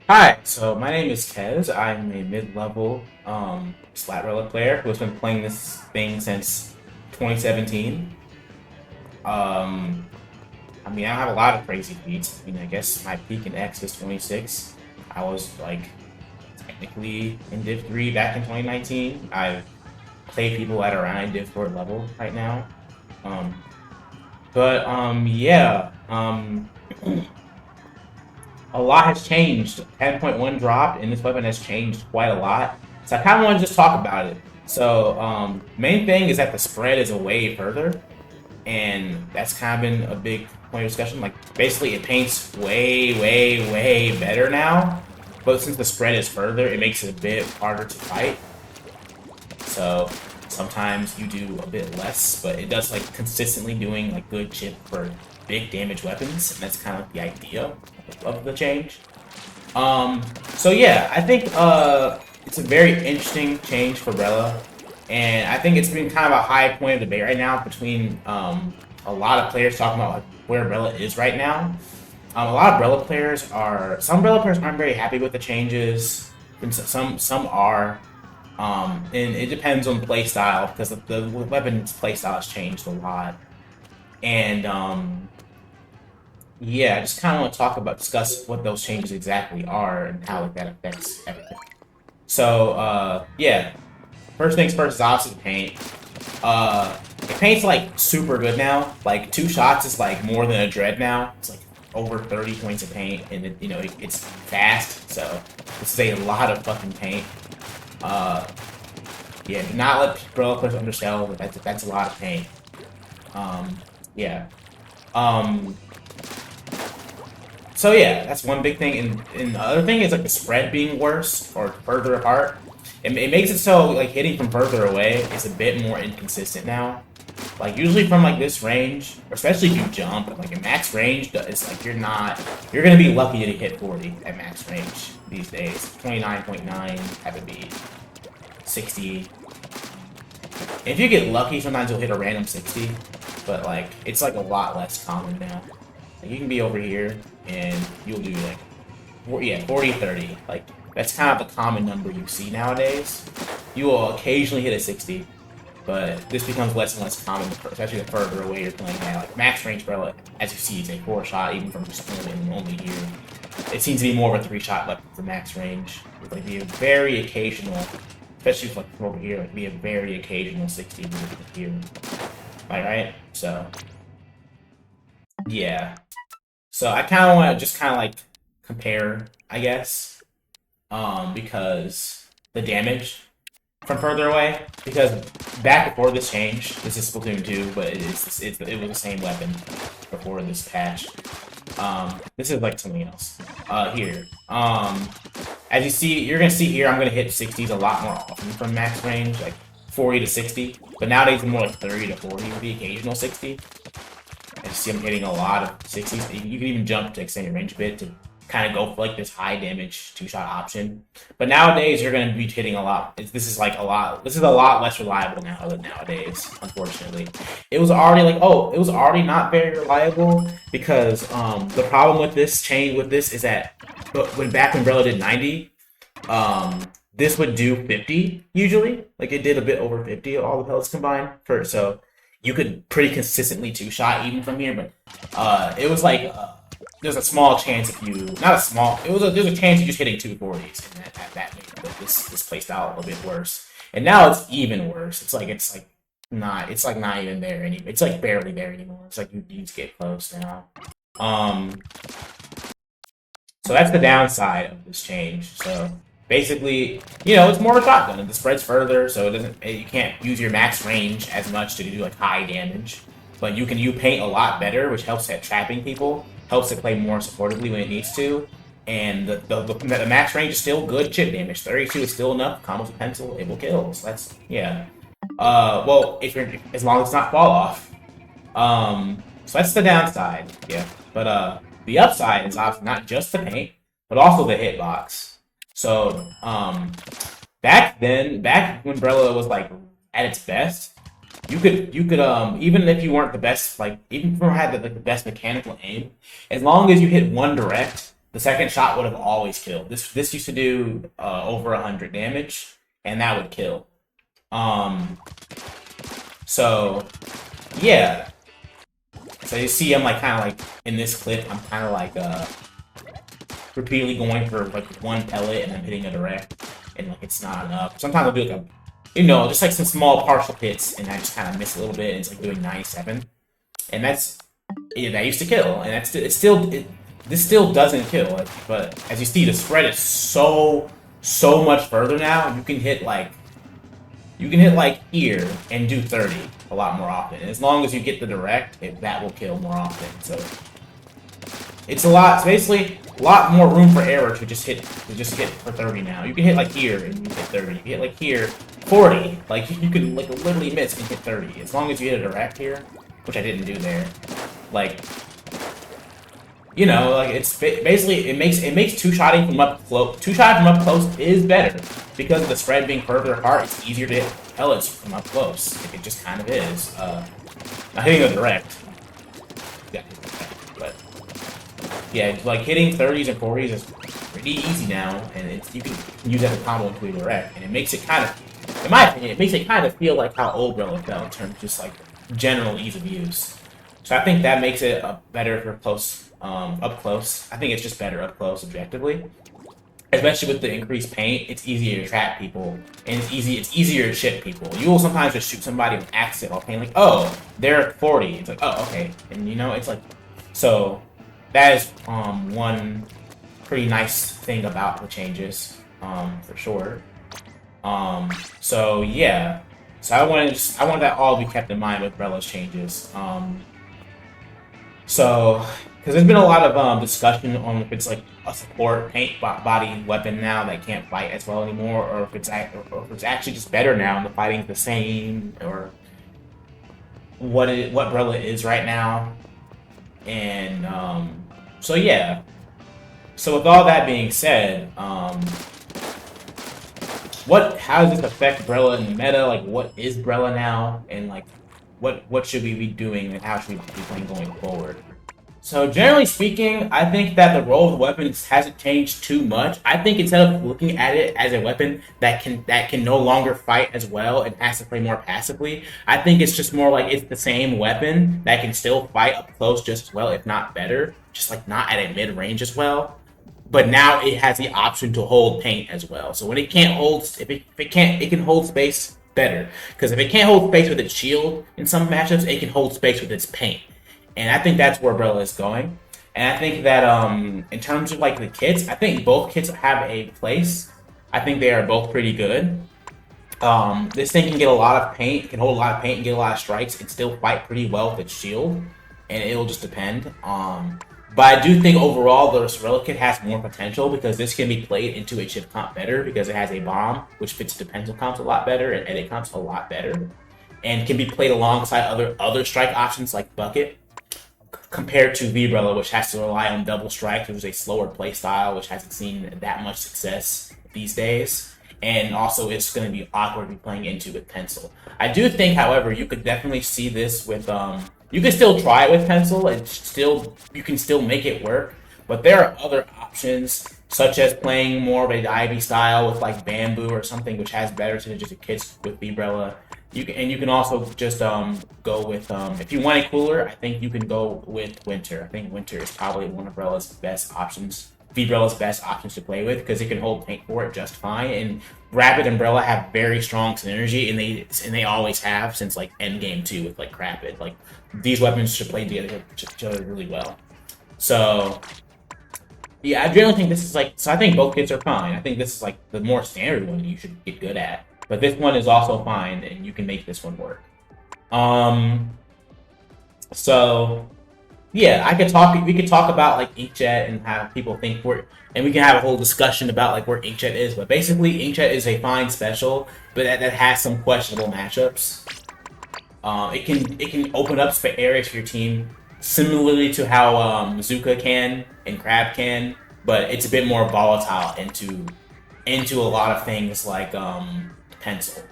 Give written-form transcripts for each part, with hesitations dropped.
Hi, so my name is Kez. I'm a mid-level Splat Brella player who has been playing this thing since 2017. Um, I have a lot of crazy feats. I guess my peak in X is 26. I was like technically in Div 3 back in 2019. I've played people at around Div 4 level right now. Um, yeah. A lot has changed. 10.1 dropped, and this weapon has changed quite a lot. So I kind of want to just talk about it. So, main thing is that the spread is way further, and that's kind of been a big point of discussion. Like, basically, it paints way better now, but since the spread is further, it makes it a bit harder to fight. So sometimes you do a bit less, but it does like consistently doing like good chip for big damage weapons, and that's kind of the idea of the change. So yeah, I think it's a very interesting change for Brella, and I think it's been kind of a high point of debate right now between a lot of players talking about like, where Brella is right now. A lot of some Brella players aren't very happy with the changes, and some are. And it depends on play style because the weapon's play style has changed a lot. And yeah, I just kind of want to discuss what those changes exactly are and how that affects everything. So yeah, first things first is obviously the paint. It paint's like super good now. Like 2 shots is like more than a dread now. It's like over 30 points of paint, and it's fast. So this is a lot of fucking paint. Uh, yeah, do not let Brella players undersell that that's a lot of paint. Yeah. Um, so yeah, that's one big thing. And the other thing is like the spread being worse or further apart. It makes it so like hitting from further away is a bit more inconsistent now. Like usually from like this range, especially if you jump, like in max range, it's like you're gonna be lucky to hit 40 at max range these days. 29.9 have to be 60. If you get lucky, sometimes you'll hit a random 60, but like it's like a lot less common now. Like, you can be over here and you'll do like 40, 30. Like that's kind of the common number you see nowadays. You will occasionally hit a 60, but this becomes less and less common, especially the further away you're playing at. Like max range Brella, as you see, it's a 4-shot even from just only here. It seems to be more of a 3-shot weapon for max range, with like the very occasional, especially like from over here, like be a very occasional 60 here. Right? So yeah. So I kind of want to just kind of like compare, I guess, because the damage from further away. Because back before this change, this is Splatoon 2, but it was the same weapon before this patch. This is like something else. Here. As you see, you're gonna see here, I'm gonna hit 60s a lot more often from max range, like 40 to 60. But nowadays, it's more like 30 to 40 with the occasional 60. And you see, I'm hitting a lot of 60s. You can even jump to extend your range a bit to kind of go for like this high damage 2-shot option. But nowadays, you're gonna be hitting a lot. This is like a lot. This is a lot less reliable now than nowadays. Unfortunately, it was already like it was already not very reliable because the problem with this is that when back when Brella did 90, this would do 50 usually. Like it did a bit over 50 all the pellets combined. So you could pretty consistently 2-shot even from here, but it was like there's a small chance if you not a small there's a chance you're just hitting 240s and that made this placed out a little bit worse. And now it's even worse. It's like not even there anymore. It's like barely there anymore. It's like you need to get close now. So that's the downside of this change. So basically, it's more of a shotgun, and the spread's further, so you can't use your max range as much to do like high damage. But you paint a lot better, which helps at trapping people, helps it play more supportively when it needs to. And the max range is still good chip damage. 32 is still enough. Combos with pencil, able kills. That's yeah. Well, as long as it's not fall off. So that's the downside. Yeah, but the upside is obviously not just the paint, but also the hitbox. So back when Brella was like at its best, you could even if you weren't the best, like even if you had the best mechanical aim, as long as you hit one direct the second shot would have always killed. This used to do over 100 damage, and that would kill. So yeah. So you see, I'm like kind of like in this clip, I'm kind of like repeatedly going for like one pellet and then hitting a direct, and like it's not enough. Sometimes I'll do like just like some small partial hits, and I just kind of miss a little bit. And it's like doing 97, and that used to kill, and this still doesn't kill. Like, but as you see, the spread is so much further now. You can hit like here and do 30 a lot more often. And as long as you get the direct, that will kill more often. So it's basically a lot more room for error to just hit for 30 now. You can hit like here and you hit 30. You can hit like here 40. Like you can like literally miss and hit 30 as long as you hit a direct here, which I didn't do there. Like like it's basically it makes two-shotting from up close. Two-shotting from up close is better because of the spread being further apart. It's easier to hit pellets from up close. Like, it just kind of is. Not hitting a direct. Yeah, but yeah, like hitting 30s and 40s is pretty easy now, and you can use that as a combo into a direct, and it makes it kind of, in my opinion, feel like how old Brella felt in terms of just like general ease of use. So I think that makes it better for close, up close. I think it's just better up close objectively. Especially with the increased paint, it's easier to trap people, and it's easier to chip people. You will sometimes just shoot somebody with accident while paint, like, oh, they're at 40. It's like, oh, okay. And it's like, so that is one pretty nice thing about the changes, for sure. So yeah. So I want that all to be kept in mind with Brella's changes. So, because there's been a lot of discussion on if it's like a support paint body weapon now that can't fight as well anymore, or if it's actually just better now and the fighting's the same, or what Brella is right now. And so yeah. So with all that being said, how does this affect Brella in the meta? Like, what is Brella now, and like what should we be doing, and how should we be playing going forward? So generally speaking, I think that the role of the weapon hasn't changed too much. I think instead of looking at it as a weapon that can no longer fight as well and has to play more passively, I think it's just more like it's the same weapon that can still fight up close just as well, if not better, just like not at a mid range as well. But now it has the option to hold paint as well. So when it can't hold, it can hold space better. Because if it can't hold space with its shield in some matchups, it can hold space with its paint. And I think that's where Brella is going. And I think that in terms of like the kits, I think both kits have a place. I think they are both pretty good. This thing can get a lot of paint, can hold a lot of paint and get a lot of strikes and still fight pretty well with its shield. And it'll just depend. But I do think overall the Brella kit has more potential because this can be played into a chip comp better because it has a bomb, which fits the pencil comps a lot better and edit comps a lot better. And can be played alongside other strike options like Bucket. Compared to V-Brella, which has to rely on double strike, which is a slower play style, which hasn't seen that much success these days. And also, it's going to be awkward to be playing into with Pencil. I do think, however, you could definitely see this with... you can still try it with Pencil, and you can still make it work. But there are other options, such as playing more of a Ivy style with like Bamboo or something, which has better synergistic kits with V-Brella. You can also just go with if you want a cooler, I think you can go with Winter. I think Winter is probably one of V-Brella's best options to play with because it can hold paint for it just fine. And Rapid and Brella have very strong synergy, and they always have since like Endgame 2 with like Rapid. Like these weapons should play together each other really well. So yeah, I generally think this is like I think both kits are fine. I think this is like the more standard one you should get good at. But this one is also fine, and you can make this one work. So yeah, we could talk about like Inkjet and how people think and we can have a whole discussion about like where Inkjet is. But basically, Inkjet is a fine special, but that has some questionable matchups. It can open up areas for your team similarly to how Zuka can and Crab can, but it's a bit more volatile into a lot of things like Pencil.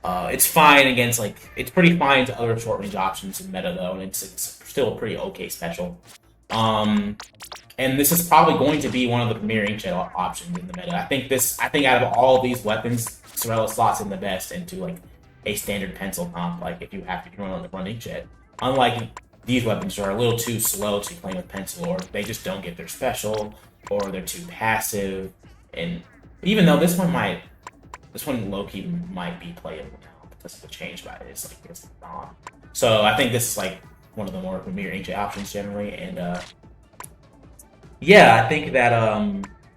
It's fine against it's pretty fine to other short range options in meta though, and it's still a pretty okay special. And this is probably going to be one of the premier inkjet options in the meta. I think out of all of these weapons, Sorella slots in the best into like a standard pencil comp. Like if you have to run inkjet, unlike these weapons are a little too slow to be playing with pencil, or they just don't get their special, or they're too passive. And even though this one low key might be playable now because of the change by it's gone. So I think this is like one of the more premier inkjet options generally, and yeah, I think that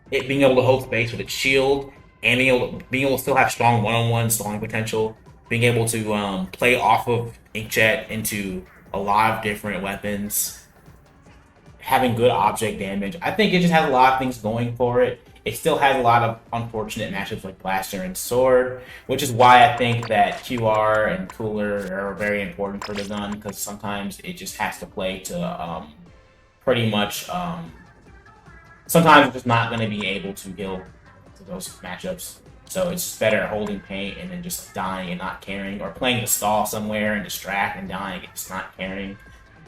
it being able to hold space with its shield and being able to still have strong one-on-one stalling potential, being able to play off of inkjet into a lot of different weapons, having good object damage. I think it just has a lot of things going for it. It still has a lot of unfortunate matchups like Blaster and Sword, which is why I think that QR and Cooler are very important for the gun, because sometimes it just has to play to pretty much sometimes it's just not going to be able to kill those matchups. So it's just better holding paint and then just dying and not caring, or playing the stall somewhere and distract and dying and just not caring.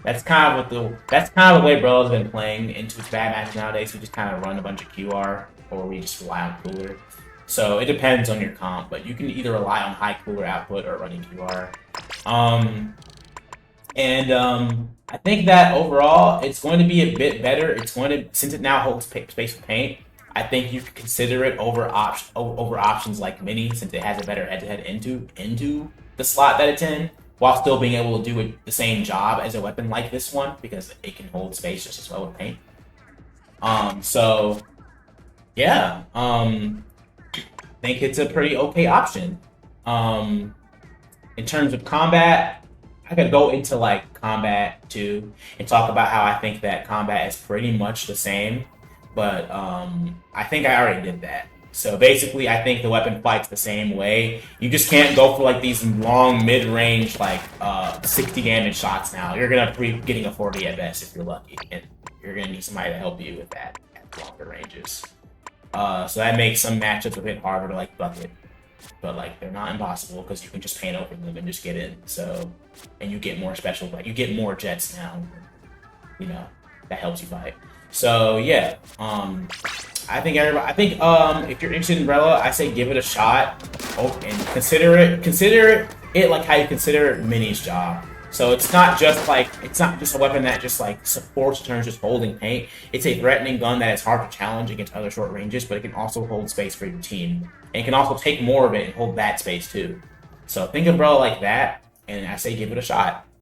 That's kind of the way Brella's been playing into its bad matches nowadays. We just kind of run a bunch of QR, or we just rely on Cooler. So it depends on your comp, but you can either rely on high Cooler output or running QR. I think that overall, it's going to be a bit better. It's going to, since it now holds space with paint, I think you could consider it over options like Mini, since it has a better head-to-head into the slot that it's in, while still being able to do the same job as a weapon like this one, because it can hold space just as well with paint. So yeah, I think it's a pretty okay option. In terms of combat, I could go into like combat too and talk about how I think that combat is pretty much the same, but I think I already did that. So basically, I think the weapon fights the same way. You just can't go for like these long mid-range like 60 damage shots now. You're gonna be getting a 40 at best if you're lucky, and you're gonna need somebody to help you with that at longer ranges. So that makes some matchups a bit harder to like bucket. But like they're not impossible because you can just paint over them and just get in. So, and you get more special, like you get more jets now. You know, that helps you fight. So yeah, I think if you're interested in Brella, I say give it a shot. Oh, and consider it like how you consider Mini's job. So it's not just a weapon that just like supports turns just holding paint. It's a threatening gun that is hard to challenge against other short ranges, but it can also hold space for your team. And it can also take more of it and hold that space too. So think of Brella like that, and I say give it a shot.